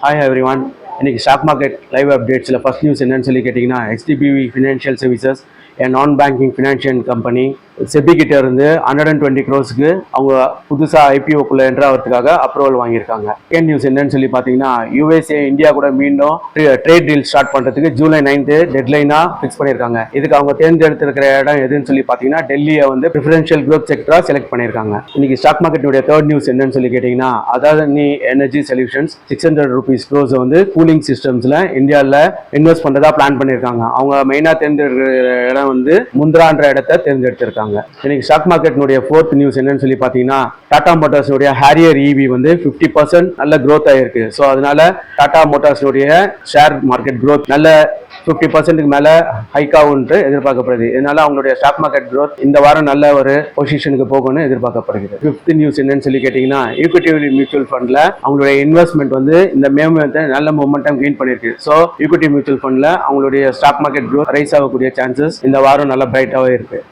Hi everyone. இன்னைக்கு stock market live அப்டேட்ஸில் first news என்னன்னு சொல்லி கேட்டிங்கன்னா HDBV financial services non banking financial company SEBI கிட்ட இருந்து 120 crores அவங்க புதுசாக ஐபிஓக்குள்ள என்ட்ரு ஆகிறதுக்காக அப்ரூவல் வாங்கியிருக்காங்க. செகண்ட் நியூஸ் என்னன்னு சொல்லி பார்த்தீங்கன்னா USA இந்தியா கூட மீண்டும் ட்ரேட் டீல் ஸ்டார்ட் பண்ணுறதுக்கு ஜூலை 9 டெட்லைனாக ஃபிக்ஸ் பண்ணியிருக்காங்க. இதுக்கு அவங்க தேர்ந்தெடுத்திருக்கிற இடம் எதுன்னு சொல்லி பார்த்தீங்கன்னா டெல்லியை வந்து ப்ரிஃபரன்ஷியல் க்ரோத் செக்டராக செலக்ட் பண்ணியிருக்காங்க. இன்னைக்கு ஸ்டாக் மார்க்கெட்டுடைய தேர்ட் நியூஸ் என்னன்னு சொல்லி கேட்டிங்கன்னா அதானி எனர்ஜி சொல்யூஷன்ஸ் 600 crores வந்து கூலிங் சிஸ்டம்ஸில் இந்தியாவில் இன்வெஸ்ட் பண்ணுறதா பிளான் பண்ணியிருக்காங்க. அவங்க மெயினாக தேர்ந்தெடுக்கிற இடம் வந்து முந்திரான்ற இடத்தை தேர்ந்தெடுத்திருக்காங்க. இன்னைக்கு ஸ்டாக் மார்க்கெட்னுடைய ஃபோர்த் நியூஸ் என்னன்னு சொல்லி பார்த்தீங்கன்னா டாடா மோட்டார்ஸுடைய ஹேரியர் EV வந்து 50% நல்ல க்ரோத் ஆயிருக்கு. ஸோ அதனால டாடா மோட்டார்ஸுடைய ஷேர் மார்க்கெட் க்ரோத் நல்ல 50%க்கு மேலே ஹைக்காகும்னு எதிர்பார்க்கப்படுது. இதனால அவங்களுடைய ஸ்டாக் மார்க்கெட் க்ரோத் இந்த வாரம் நல்ல ஒரு பொசிஷனுக்கு போகும்னு எதிர்பார்க்கப்படுகிறது. ஃபிஃப்த் நியூஸ் என்னன்னு சொல்லி கேட்டிங்கன்னா ஈக்விட்டி மியூச்சுவல் ஃபண்டில் அவங்களுடைய இன்வெஸ்ட்மெண்ட் வந்து இந்த மே நல்ல மொமெண்டம் கெயின் பண்ணியிருக்கு. ஸோ ஈக்விட்டி மியூச்சுவல் ஃபண்டில் அவங்களுடைய ஸ்டாக் மார்க்கெட் க்ரோத் ரைஸ் ஆகக்கூடிய சான்சஸ் இந்த வாரம் நல்லா பிரைட்டாகவே இருக்கு.